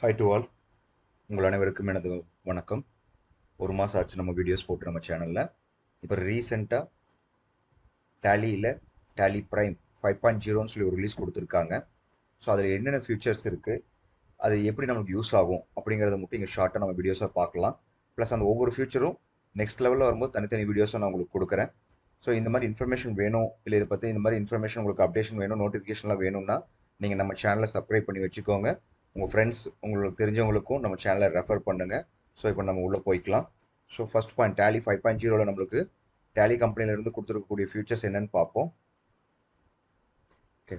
Hi to all. உங்கள் அனைவருக்கும் எனது வணக்கம். ஒரு மாதம் ஆச்சு நம்ம வீடியோஸ் போட்டு நம்ம சேனலில். இப்போ ரீசெண்டாக டேலியில் டேலி ப்ரைம் 5.0ன்னு சொல்லி ஒரு ரிலீஸ் கொடுத்துருக்காங்க. ஸோ அதில் என்னென்ன ஃபியூச்சர்ஸ் இருக்குது, அது எப்படி நமக்கு யூஸ் ஆகும் அப்படிங்கிறத மட்டும் இங்கே ஷார்ட்டாக நம்ம வீடியோஸாக பார்க்கலாம். ப்ளஸ் அந்த ஒவ்வொரு ஃபியூச்சரும் நெக்ஸ்ட் லெவலில் வரும்போது தனித்தனி வீடியோஸை நான் உங்களுக்கு கொடுக்குறேன். ஸோ இந்த மாதிரி இன்ஃபர்மேஷன் வேணும், இல்லை இதை பற்றி இந்த மாதிரி இன்ஃபர்மேஷன் உங்களுக்கு அப்டேஷன் வேணும், நோட்டிஃபிகேஷன்லாம் வேணும்னா நீங்கள் நம்ம சேனலை சப்ஸ்கிரைப் பண்ணி வச்சுக்கோங்க. உங்கள் ஃப்ரெண்ட்ஸ் உங்களுக்கு தெரிஞ்சவங்களுக்கும் நம்ம சேனலை ரெஃபர் பண்ணுங்கள். ஸோ இப்போ நம்ம உள்ளே போய்க்கலாம். ஸோ ஃபர்ஸ்ட் பாயிண்ட் டேலி 5.0வில் நம்மளுக்கு டேலி கம்பெனிலேருந்து கொடுத்துருக்கக்கூடிய ஃபியூச்சர்ஸ் என்னென்னு பார்ப்போம். ஓகே,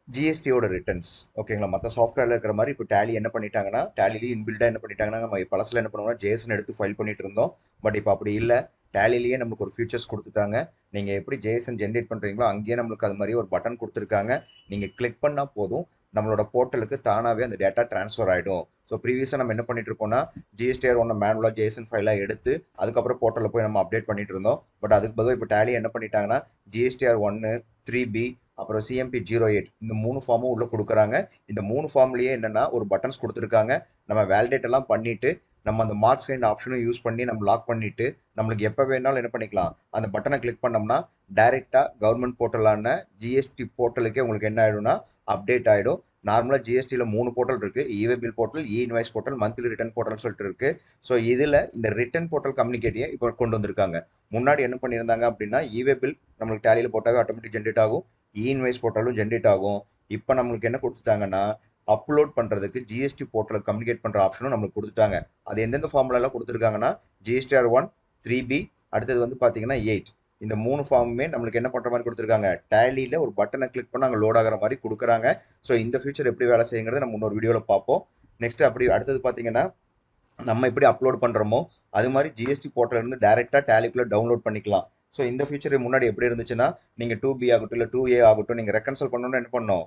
ஜிஎஸ்டியோட ரிட்டர்ன்ஸ் ஓகேங்களா. மற்ற சாஃப்ட்வேரில் இருக்கிற மாதிரி இப்போ டேலி என்ன பண்ணிட்டாங்கன்னா, டேலிலேயே இன்பில்டாக என்ன பண்ணிட்டாங்கன்னா, நம்ம பழசில் என்ன பண்ணுவோம்னா ஜேசன் எடுத்து ஃபைல் பண்ணிட்டு இருந்தோம். பட் இப்போ அப்படி இல்லை, டேலிலேயே நம்மளுக்கு ஒரு ஃபியூச்சர்ஸ் கொடுத்துட்டாங்க. நீங்கள் எப்படி ஜேசன் ஜென்ரேட் பண்ணுறீங்களோ அங்கேயே நம்மளுக்கு அது மாதிரி ஒரு பட்டன் கொடுத்துருக்காங்க. நீங்கள் கிளிக் பண்ணால் போதும், நம்மளோட போர்ட்டலுக்கு தானாகவே அந்த டேட்டா ட்ரான்ஸ்ஃபர் ஆகிடும். ஸோ ப்ரீவியஸாக நம்ம என்ன பண்ணிட்டு இருப்போம்னா, ஜிஎஸ்டிஆர் ஒன்று மேனுவலாக ஜேசன் ஃபைலாக எடுத்து அதுக்கப்புறம் போர்ட்டலில் போய் நம்ம அப்டேட் பண்ணிட்டு இருந்தோம். பட் அதுக்கு பதிலாக இப்போ டேலி என்ன பண்ணிட்டாங்கன்னா, ஜிஎஸ்டிஆர் 1, 3B அப்புறம் CMP08 இந்த 3 ஃபார்மும் உள்ளே கொடுக்குறாங்க. இந்த 3 ஃபார்ம்லேயே என்னென்னா ஒரு பட்டன்ஸ் கொடுத்துருக்காங்க. நம்ம வேலிடேட் எல்லாம் பண்ணிவிட்டு நம்ம அந்த மார்க் சைன் ஆப்ஷனும் யூஸ் பண்ணி நம்ம லாக் பண்ணிவிட்டு நம்மளுக்கு எப்போ வேணாலும் என்ன பண்ணிக்கலாம், அந்த பட்டனை கிளிக் பண்ணோம்னா டைரெக்டாக கவர்மெண்ட் போர்ட்டலான ஜிஎஸ்டி போர்ட்டலுக்கே உங்களுக்கு என்ன ஆகிடும்னா அப்டேட் ஆகிடும். நார்மலாக ஜிஎஸ்டியில் 3 போர்ட்டல் இருக்குது. இவே bill portal, invoice portal, monthly return portal சொல்லிட்டு இருக்குது. ஸோ இதில் இந்த ரிட்டர்ன் போர்ட்டல் கம்யூனிகேட்டியை இப்போ கொண்டு வந்திருக்காங்க. முன்னாடி என்ன பண்ணியிருந்தாங்க அப்படின்னா, இவே பில் நம்மளுக்கு டேலியில் போட்டாவே ஆட்டோமேட்டிக் ஜென்ரேட் ஆகும், இன்வாய்ஸ் போர்ட்டலும் ஜென்ரேட் ஆகும். இப்போ நம்மளுக்கு என்ன கொடுத்துட்டாங்கன்னா, அப்லோட் பண்ணுறதுக்கு ஜிஎஸ்டி போர்ட்டல் கம்யூனிகேட் பண்ணுற ஆப்ஷனும் நம்மளுக்கு கொடுத்துட்டாங்க. அது எந்தெந்த ஃபார்முலாலாம் கொடுத்துருக்காங்கன்னா, GSTR 1, 3B அடுத்தது வந்து பார்த்தீங்கன்னா 8 இந்த 3 ஃபார்முமே நம்மளுக்கு என்ன பண்ணுற மாதிரி கொடுத்துருக்காங்க. டேலியில் ஒரு பட்டனை கிளிக் பண்ண அங்கே லோட் ஆகிற மாதிரி கொடுக்குறாங்க. ஸோ இந்த ஃபியூச்சர் எப்படி வேலை செய்யுங்கிறத நம்ம இன்னொரு வீடியோவில் பார்ப்போம். நெக்ஸ்ட் அப்படி அடுத்தது பார்த்தீங்கன்னா, நம்ம எப்படி அப்லோட் பண்ணுறோமோ அது மாதிரி ஜிஎஸ்டி போர்ட்டலேருந்து டேரெக்டாக டேலிக்குள்ளே டவுன்லோட் பண்ணிக்கலாம். ஸோ இந்த ஃபியூச்சர் முன்னாடி எப்படி இருந்துச்சுன்னா, நீங்கள் 2B ஆகட்டும் இல்லை 2A ஆகட்டும், நீங்கள் ரெக்கன்சல் பண்ணணும்னு என்ன பண்ணணும்,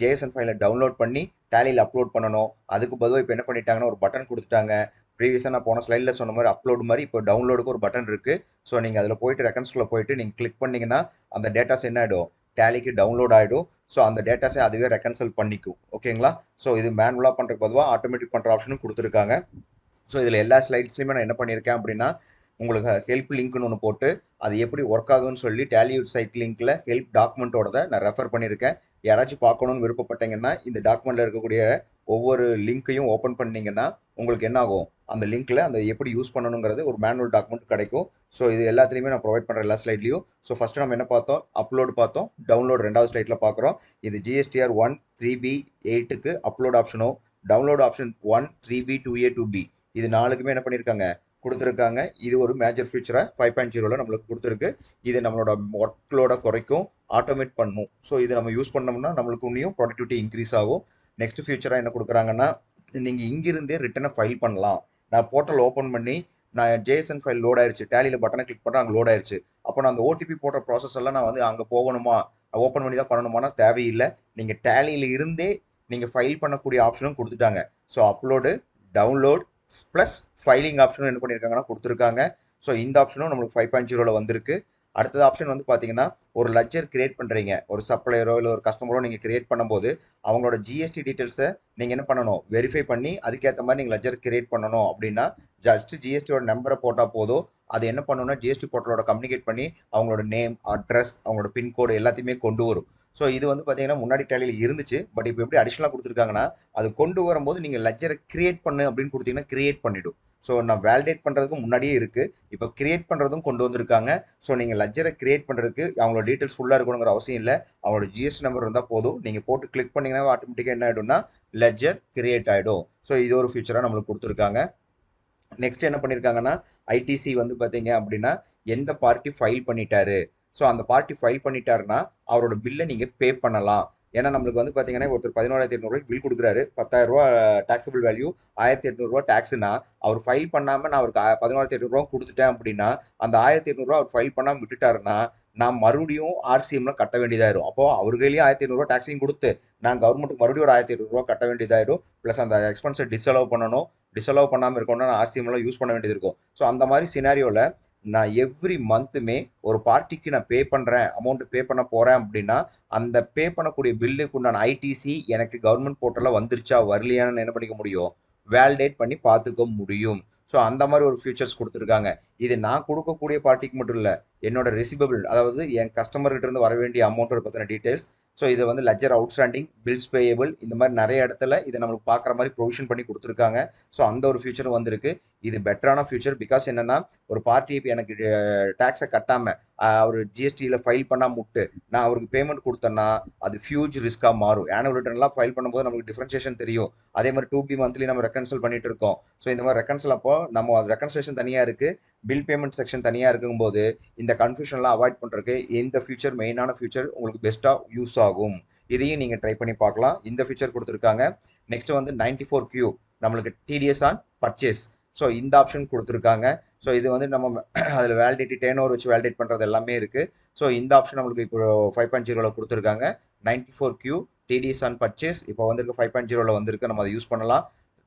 ஜேஎஸ்என் ஃபைலை டவுன்லோட் பண்ணி டேலியில் அப்லோட் பண்ணணும். அதுக்கு பதிலாக இப்போ என்ன பண்ணிட்டாங்கன்னா ஒரு பட்டன் கொடுத்துட்டாங்க. ப்ரீவியஸாக நான் போன ஸ்லைடில் சொன்ன மாதிரி அப்லோடு மாதிரி இப்போ டவுன்லோடுக்கு ஒரு பட்டன் இருக்குது. ஸோ நீங்கள் அதில் போயிட்டு ரெக்கன்ஸ்குள்ளே போயிட்டு நீங்கள் கிளிக் பண்ணிங்கன்னா அந்த டேட்டாஸ் என்ன ஆகிடும், டேலிக்கு டவுன்லோட் ஆகிடும். ஸோ அந்த டேட்டாஸை அதுவே ரெக்கன்சல் பண்ணிக்கும். ஓகேங்களா. ஸோ இது மேனுவலாக பண்ணுறதுக்கு பொதுவாக ஆட்டோமேட்டிக் பண்ணுற ஆப்ஷனும் கொடுத்துருக்காங்க. ஸோ இதில் எல்லா ஸ்லைட்ஸ்லையுமே நான் என்ன பண்ணியிருக்கேன் அப்படின்னா, உங்களுக்கு ஹெல்ப் லிங்க்னு ஒன்று போட்டு அது எப்படி ஒர்க் ஆகும்னு சொல்லி டேலிவுட் சைட் லிங்க்கில் ஹெல்ப் டாக்குமெண்ட்டோட நான் ரெஃபர் பண்ணியிருக்கேன். யாராச்சும் பார்க்கணுன்னு விருப்பப்பட்டீங்கன்னா இந்த டாக்குமெண்ட்டில் இருக்கக்கூடிய ஒவ்வொரு லிங்க்கையும் ஓப்பன் பண்ணிங்கன்னா உங்களுக்கு என்ன ஆகும், அந்த லிங்க்கில் அந்த எப்படி யூஸ் பண்ணணுங்கிறது ஒரு மேனுவல் டாக்குமெண்ட் கிடைக்கும். ஸோ இது எல்லாத்துலேயுமே நான் ப்ரொவைட் பண்ணுற எல்லா ஸ்லைட்லையும். ஸோ ஃபஸ்ட்டு நம்ம என்ன பார்த்தோம், அப்லோடு பார்த்தோம். டவுன்லோட் ரெண்டாவது ஸ்லைட்டில் பார்க்குறோம். இது GSTR 1, 3B, 8க்கு அப்லோட் ஆப்ஷனும், download option 1, 3B, 2A, 2B இது நாலுக்குமே என்ன பண்ணியிருக்காங்க, கொடுத்துருக்காங்க. இது ஒரு மேஜர் ஃபீச்சராக 5.0வில் நம்மளுக்கு கொடுத்துருக்கு. இது நம்மளோட ஒர்க்லோட குறைக்கும், ஆட்டோமேட் பண்ணும். ஸோ இது நம்ம யூஸ் பண்ணோம்னா நம்மளுக்கு இன்னும் ப்ரொடக்டிவிட்டி இன்க்ரீஸ் ஆகும். நெக்ஸ்ட் ஃபியூச்சராக என்ன கொடுக்குறாங்கன்னா, நீங்கள் இங்கிருந்தே ரிட்டனை ஃபைல் பண்ணலாம். நான் போர்ட்டல் ஓப்பன் பண்ணி நான் ஜேஎஸ்என் ஃபைல் லோட் ஆயிருச்சு, டேலியில் பட்டனை கிளிக் பண்ணுறேன், அங்கே லோட் ஆயிருச்சு. அப்போ நான் அந்த ஓடிபி போடுற ப்ராசஸ் எல்லாம் நான் வந்து அங்கே போகணுமா, ஓப்பன் பண்ணி தான் பண்ணணுமானா தேவையில்லை. நீங்கள் டேலியில் இருந்தே நீங்கள் ஃபைல் பண்ணக்கூடிய ஆப்ஷனும் கொடுத்துட்டாங்க. So upload, download plus filing ஆப்ஷனும் என்ன பண்ணியிருக்காங்கன்னா கொடுத்துருக்காங்க. ஸோ இந்த ஆப்ஷனும் நம்மளுக்கு 5.0வில் வந்திருக்கு. அடுத்தது ஆப்ஷன் வந்து பார்த்தீங்கன்னா, ஒரு லெட்ஜர் கிரியேட் பண்ணுறீங்க, ஒரு சப்ளையரோ இல்லை ஒரு கஸ்டமரோ நீங்கள் கிரியேட் பண்ணும்போது அவங்களோட ஜிஎஸ்டி டீட்டெயில்ஸை நீங்கள் என்ன பண்ணணும், வெரிஃபை பண்ணி அதுக்கேற்ற மாதிரி நீங்கள் லெட்ஜர் கிரியேட் பண்ணணும் அப்படின்னா ஜஸ்ட் ஜிஎஸ்டியோட நம்பரை போட்டால் போதும். அது என்ன பண்ணணும்னா ஜிஎஸ்டி போர்ட்டலோட கம்யூனிகேட் பண்ணி அவங்களோட நேம், அட்ரஸ், அவங்களோட பின்கோடு எல்லாத்தையுமே கொண்டு வரும். ஸோ இது வந்து பார்த்தீங்கன்னா முன்னாடி டேலியில் இருந்துச்சு. பட் இப்போ எப்படி அடிஷனலாக கொடுத்துருக்காங்கன்னா, அது கொண்டு வரும்போது நீங்கள் லெட்ஜரை கிரியேட் பண்ணு அப்படின்னு கொடுத்தீங்கன்னா கிரியேட் பண்ணிவிடும். ஸோ நான் வேலிடேட் பண்ணுறதுக்கு முன்னாடியே இருக்குது, இப்போ கிரியேட் பண்ணுறதும் கொண்டு வந்திருக்காங்க. ஸோ நீங்கள் லெட்ஜரை கிரியேட் பண்ணுறதுக்கு அவங்களோட டீட்டெயில்ஸ் ஃபுல்லாக இருக்கணுங்கிற அவசியம் இல்லை. அவங்களோட ஜிஎஸ்டி நம்பர் இருந்தால் போதும், நீங்கள் போட்டு கிளிக் பண்ணிங்கன்னா ஆட்டோமேட்டிக்காக என்ன ஆகிடும்னா லெட்ஜர் கிரியேட் ஆகிடும். ஸோ இது ஒரு ஃபியூச்சராக நம்மளுக்கு கொடுத்துருக்காங்க. நெக்ஸ்ட் என்ன பண்ணியிருக்காங்கன்னா, ஐடிசி வந்து பார்த்தீங்க அப்படின்னா எந்த பார்ட்டி ஃபைல் பண்ணிட்டாரு, ஸோ அந்த பார்ட்டி ஃபைல் பண்ணிட்டாருன்னா அவரோட பில்லை நீங்கள் பே பண்ணலாம். ஏன்னா நம்மளுக்கு வந்து பார்த்தீங்கன்னா ஒருத்தர் 11,800 பில் கொடுக்குறாரு, 10,000 டாக்ஸபிள் வேல்யூ, 1,800 டேக்ஸ்னா அவர் ஃபைல் பண்ணாமல் நான் அவருக்கு 11,800 கொடுத்துட்டேன் அப்படின்னா அந்த 1,800 அவர் ஃபைல் பண்ணாமல் விட்டுட்டாருன்னா நான் மறுபடியும் ஆர்சிஎம்ல கட்ட வேண்டியதாயிரும். அப்போ அவர் கையிலேயே 1,800 டேக்ஸையும் கொடுத்து நான் கவர்மெண்ட்டுக்கு மறுபடியும் ஒரு 1,800 கட்ட வேண்டியதாயிரும். ப்ளஸ் அந்த எக்ஸ்பென்ஸை டிஸ்அலோவ் பண்ணணும். டிஸ்அலோவ் பண்ணாமல் இருக்கணும்னா நான் ஆர்சிஎம்லாம் யூஸ் பண்ண வேண்டியது இருக்கும். ஸோ அந்த மாதிரி சினாரியோவில் நான் எவ்ரி மந்த்துமே ஒரு பார்ட்டிக்கு நான் பே பண்ணுறேன், அமௌண்ட் பே பண்ண போகிறேன் அப்படின்னா அந்த பே பண்ணக்கூடிய பில்லுக்கு உண்டான ஐடிசி எனக்கு கவர்மெண்ட் போர்ட்டலில் வந்துருச்சா வரலையான்னு என்ன பண்ணிக்க முடியும், வேலிடேட் பண்ணி பார்த்துக்க முடியும். ஸோ அந்த மாதிரி ஒரு ஃபியூச்சர்ஸ் கொடுத்துருக்காங்க. இது நான் கொடுக்கக்கூடிய பார்ட்டிக்கு மட்டும் இல்லை, என்னோட ரிசிபபிள், அதாவது என் கஸ்டமர்கிட்ட இருந்து வர வேண்டிய அமௌண்ட்டோட பற்றின டீட்டெயில்ஸ். ஸோ இதை வந்து லெட்ஜர் அவுட்ஸ்டாண்டிங், பில்ஸ் பேயபிள், இந்த மாதிரி நிறைய இடத்துல இதை நம்மளுக்கு பார்க்குற மாதிரி ப்ரொவிஷன் பண்ணி கொடுத்துருக்காங்க. ஸோ அந்த ஒரு ஃபியூச்சரும் வந்திருக்கு. இது பெட்டரான ஃபியூச்சர். பிகாஸ் என்னன்னா, ஒரு பார்ட்டி இப்போ எனக்கு டேக்ஸை கட்டாமல் அவர் ஜிஎஸ்டியில் ஃபைல் பண்ணால் முட்டு நான் அவருக்கு பேமெண்ட் கொடுத்தேன்னா அது ஃபியூஜ் ரிஸ்க்காக மாறும். ஆனுவல் ரிட்டர்ன்லாம் ஃபைல் பண்ணும்போது நமக்கு டிஃபரன்ஷியேஷன் தெரியும். அதே மாதிரி 2B மந்த்லி நம்ம ரெக்கன்சல் பண்ணிட்டு இருக்கோம். ஸோ இந்த மாதிரி ரெக்கன்சல் அப்போ நம்ம அது ரெக்கன்சலேஷன் தனியாக இருக்குது, பில் பேமெண்ட் செக்ஷன் தனியாக இருக்கும்போது இந்த கன்ஃபியூஷன்லாம் அவாய்ட் பண்ணுறதுக்கு இந்த ஃபியூச்சர் மெயினான ஃபியூச்சர் உங்களுக்கு பெஸ்ட்டாக யூஸ் ஆகும். இதையும் நீங்கள் ட்ரை பண்ணி பார்க்கலாம். இந்த ஃபியூச்சர் கொடுத்துருக்காங்க. நெக்ஸ்ட் வந்து 94Q நம்மளுக்கு டிடிஎஸ் ஆன் பர்ச்சேஸ். ஸோ இந்த ஆப்ஷன் கொடுத்துருக்காங்க. ஸோ இது வந்து நம்ம அதில் வேலிடிட்டி டேர்ன் ஓவர் வச்சு வேலிடேட் பண்ணுறது எல்லாமே இருக்குது. ஸோ இந்த ஆப்ஷன் நம்மளுக்கு இப்போ 5.0 கொடுத்துருக்காங்க. 94Q டிடிஎஸ் ஆன் பர்ச்சேஸ் இப்போ வந்துருக்கு 5.0 வந்திருக்கு. நம்ம அதை யூஸ் பண்ணலாம்.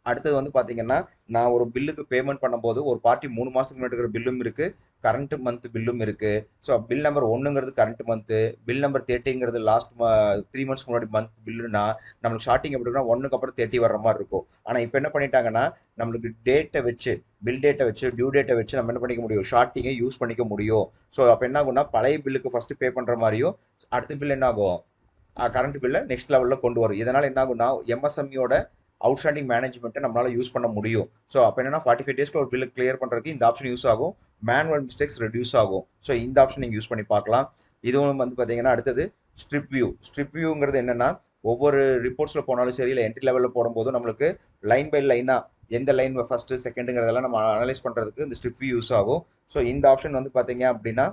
அடுத்தது வந்து பார்த்தீங்கன்னா, நான் ஒரு பில்லுக்கு பேமெண்ட் பண்ணும்போது ஒரு பார்ட்டி 3 மாதத்துக்கு முன்னாடி இருக்கிற பில்லும் இருக்குது, கரண்ட் மந்த் பில்லும் இருக்குது. ஸோ பில் நம்பர் 1ங்கிறது கரண்ட் மந்த்து, பில் நம்பர் 30ங்கிறது லாஸ்ட் 3 மந்த்ஸ்க்கு முன்னாடி மந்த் பில்லுனா நம்மளுக்கு ஷார்ட்டிங் எப்படி இருக்குன்னா 1க்கு அப்புறம் 30 வர்ற மாதிரி இருக்கும். ஆனால் இப்போ என்ன பண்ணிட்டாங்கன்னா, நம்மளுக்கு டேட்டை வச்சு, பில் டேட்டை வச்சு, டியூ டேட்டை வச்சு நம்ம என்ன பண்ணிக்க முடியும், ஷார்ட்டிங்கை யூஸ் பண்ணிக்க முடியும். ஸோ அப்போ என்ன ஆகும்னா, பழைய பில்லுக்கு ஃபஸ்ட்டு பே பண்ணுற மாதிரியும் அடுத்த பில் என்ன ஆகும், கரண்ட் பில்லை நெக்ஸ்ட் லெவலில் கொண்டு வரும். இதனால் என்ன ஆகும்னா, எம்எஸ்எம்இயோட அவுட்ஸ்டாண்டிங் மேனேஜ்மெண்ட்டை நம்மளால் யூஸ் பண்ண முடியும். ஸோ அப்போ என்னன்னா 45 டேஸ்க்கு ஒரு பில்லு கிளியர் பண்ணுறதுக்கு இந்த ஆப்ஷன் யூஸ் ஆகும். மேனுவல் மிஸ்டேக்ஸ் ரெடியூஸ் ஆகும். ஸோ இந்த ஆப்ஷன் நீங்கள் யூஸ் பண்ணி பார்க்கலாம். இதுவும் வந்து பார்த்தீங்கன்னா அடுத்தது ஸ்ட்ரிப் வியூ. ஸ்ட்ரிப் வியூங்கிறது என்னென்னா, ஒவ்வொரு ரிப்போர்ட்ஸில் போனாலும் சரி, இல்லை என்ட்ரி லெவலில் போடும்போது நம்மளுக்கு லைன் பை லைனாக எந்த லைன் ஃபஸ்ட்டு செகண்டுங்கிறதெல்லாம் நம்ம அனலைஸ் பண்ணுறதுக்கு இந்த ஸ்ட்ரிப் வியூ யூஸ் ஆகும். ஸோ இந்த ஆப்ஷன் வந்து பார்த்தீங்க அப்படின்னா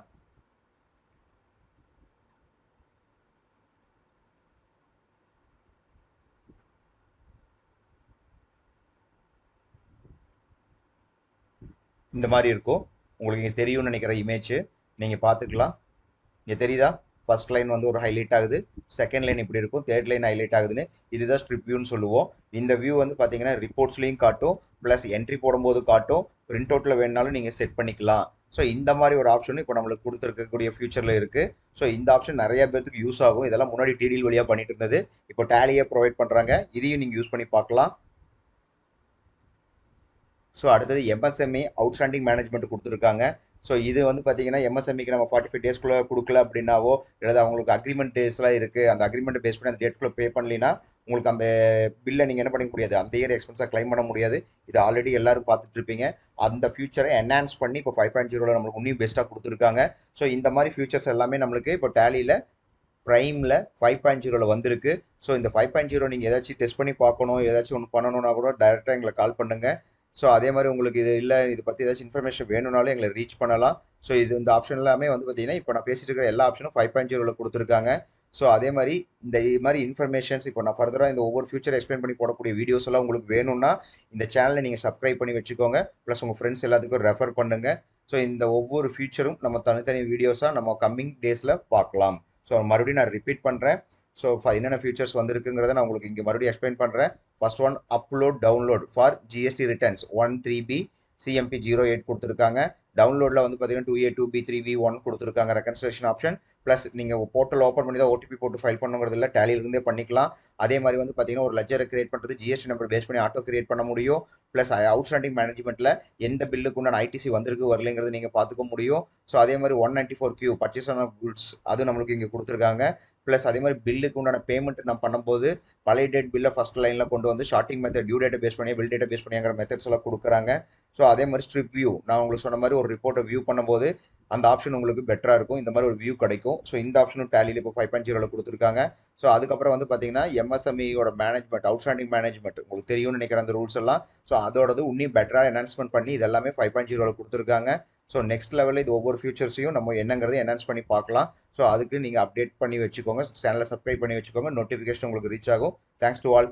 இந்த மாதிரி இருக்கும். உங்களுக்கு இங்கே தெரியும்னு நினைக்கிற இமேஜ் நீங்கள் பார்த்துக்கலாம். இங்கே தெரியுதா, ஃபர்ஸ்ட் லைன் வந்து ஒரு ஹைலைட் ஆகுது, செகண்ட் லைன் இப்படி இருக்கும், தேர்ட் லைன் ஹைலைட் ஆகுதுன்னு. இதுதான் ஸ்ட்ரிப் வியூன்னு சொல்லுவோம். இந்த வியூ வந்து பார்த்தீங்கன்னா ரிப்போர்ட்ஸ்லையும் காட்டும், ப்ளஸ் என்ட்ரி போடும்போது காட்டும், பிரிண்ட் அவுட்டில் வேணுனாலும் நீங்கள் செட் பண்ணிக்கலாம். ஸோ இந்த மாதிரி ஒரு ஆப்ஷன் இப்போ நம்மளுக்கு கொடுத்துருக்கக்கூடிய ஃபியூச்சரில் இருக்குது. ஸோ இந்த ஆப்ஷன் நிறைய பேருக்கு யூஸ் ஆகும். இதெல்லாம் முன்னாடி டிடிஎல் வழியாக பண்ணிட்டு இருந்தது, இப்போ டேலியை ப்ரொவைட் பண்ணுறாங்க. இதையும் நீங்கள் யூஸ் பண்ணி பார்க்கலாம். ஸோ அடுத்தது எம்எஸ்எம்இ அவுட்ஸ்டாண்டிங் மேனேஜ்மெண்ட் கொடுத்துருக்காங்க. ஸோ இது வந்து பார்த்தீங்கன்னா எம்எஸ்எம்இக்கு நம்ம 45 டேஸ்க்குள்ளே கொடுக்கல அப்படின்னாவோ, இல்லை அவங்களுக்கு அக்ரிமெண்ட் டேஸ்லாம் இருக்குது, அந்த அக்ரிமெண்ட் பேஸ் பண்ணி அந்த டேட்குள்ளே பே பண்ணலினா உங்களுக்கு அந்த பில்லை நீங்கள் என்ன பண்ணிக்க முடியாது, அந்த இயர் எக்ஸ்பென்ஸாக கிளைம் பண்ண முடியாது. இது ஆல்ரெடி எல்லாரும் பார்த்துட்டு இருப்பீங்க. அந்த ஃபியூச்சரை என்ஹான்ஸ் பண்ணி இப்போ 5.0 நம்மளுக்கு இன்னும் பெஸ்ட்டாக கொடுத்துருக்காங்க. ஸோ இந்த மாதிரி ஃபியூச்சர்ஸ் எல்லாமே நம்மளுக்கு இப்போ டேலியில் ப்ரைமில் 5.0 வந்திருக்கு. ஸோ இந்த 5.0 நீங்கள் ஏதாச்சும் டெஸ்ட் பண்ணி பார்க்கணும், ஏதாச்சும் ஒன்று பண்ணணும்னா கூட டைரெக்டாக எங்களை கால் பண்ணுங்கள். ஸோ அதே மாதிரி உங்களுக்கு இது இல்லை, இதை பற்றி ஏதாச்சும் இன்ஃபர்மேஷன் வேணும்னாலும் எங்களை ரீச் பண்ணலாம். ஸோ இது இந்த ஆப்ஷன் எல்லாமே வந்து பார்த்தீங்கன்னா இப்போ நான் பேசிட்டு இருக்கிற எல்லா ஆப்ஷனும் 5.0 கொடுத்துருக்காங்க. ஸோ அதே மாதிரி இந்த மாதிரி இன்ஃபர்மேஷன்ஸ் இப்போ நான் ஃபர்தராக இந்த ஒவ்வொரு ஃபியூச்சர் எக்ஸ்பிளைன் பண்ணி போடக்கூடிய வீடியோஸ் எல்லாம் உங்களுக்கு வேணும்னா இந்த சேனலை நீங்கள் சப்ஸ்கிரைப் பண்ணி வச்சுக்கோங்க. ப்ளஸ் உங்கள் ஃப்ரெண்ட்ஸ் எல்லாத்துக்கும் ரெஃபர் பண்ணுங்கள். ஸோ இந்த ஒவ்வொரு ஃபியூச்சரும் நம்ம தனித்தனி வீடியோஸாக நம்ம கம்மிங் டேஸில் பார்க்கலாம். ஸோ மறுபடியும் நான் ரிப்பீட் பண்ணுறேன். ஸோ என்னென்ன ஃபியூச்சர்ஸ் வந்திருக்குங்கிறத நான் உங்களுக்கு இங்கே மறுபடியும் எக்ஸ்பிளைன் பண்ணுறேன். First one, upload download for GST returns 1 3B CMP 08 கொடுத்துருக்காங்க. டவுன்லோடில் வந்து பார்த்தீங்கன்னா 2A 2B 3B 1 கொடுத்துருக்காங்க ரெக்கன்சிலேஷன் ஆப்ஷன். ப்ளஸ் நீங்கள் போர்ட்டல் ஓப்பன் பண்ணி தான் ஓடிபி போட்டு ஃபைல் பண்ணுங்கிறது இல்லை, டேலியிலிருந்தே பண்ணிக்கலாம். அதே மாதிரி வந்து பார்த்தீங்கன்னா ஒரு லெஜரை கிரியேட் பண்ணுறது ஜிஎஸ்டி நம்பர் பேஸ் பண்ணி ஆட்டோ கிரியேட் பண்ண முடியும். ப்ளஸ் அவுட்ஸ்டாண்டிங் மேனேஜ்மெண்ட்டில் எந்த பில்லுக்கு உண்டான ஐடிசி வந்திருக்கு வரலைங்கிறது நீங்கள் பார்த்துக்க முடியும். ஸோ அதே மாதிரி 194Q பர்ச்சேஸ் ஆன குட்ஸ் அது நம்மளுக்கு இங்கே கொடுத்துருக்காங்க. ப்ளஸ் அதே மாதிரி பில்லுக்கு உண்டான பேமெண்ட் நம்ம பண்ணும்போது பழைய டேட் பில்லை ஃபஸ்ட் லைனில் கொண்டு வந்து ஷார்ட்டிங் மெத்தட், டியூ டேட்டை பேஸ் பண்ணி, பில் டேட்டை பேஸ் பண்ணிங்கிற மெத்தட்ஸ் எல்லாம் கொடுக்குறாங்க. ஸோ அதே மாதிரி ஸ்ட்ரிப் வியூ, நான் உங்களுக்கு சொன்ன மாதிரி ஒரு ரிப்போர்ட்டை வியூ பண்ணும்போது அந்த ஆப்ஷன் உங்களுக்கு பெட்டராக இருக்கும். இந்த மாதிரி ஒரு வியூ கிடைக்கும். ஸோ இந்த ஆப்ஷனும் டேலியில் இப்போ 5.0 கொடுத்துருக்காங்க. ஸோ அதுக்கப்புறம் வந்து பார்த்தீங்கன்னா எம்எஸ்எம்இயோட மேனேஜ்மெண்ட், அவுட்ஸ்டாண்டிங் மேனேஜ்மெண்ட் உங்களுக்கு தெரியும்னு நினைக்கிற அந்த ரூல்ஸ் எல்லாம். ஸோ அதோடது இன்னும் பெட்டராக என்ஹான்ஸ்மெண்ட் பண்ணி இதெல்லாமே 5.0 கொடுத்துருக்காங்க. ஸோ நெக்ஸ்ட் லெவலில் இது ஒவ்வொரு ஃபியூச்சர்ஸையும் நம்ம என்னங்கிறத என்ஹான்ஸ் பண்ணி பார்க்கலாம். ஸோ அதுக்கு நீங்கள் அப்டேட் பண்ணி வச்சுக்கோங்க, சேனலை சப்ஸ்கிரைப் பண்ணி வச்சுக்கோங்க, நோட்டிஃபிகேஷன் உங்களுக்கு ரீச் ஆகும். Thanks to all.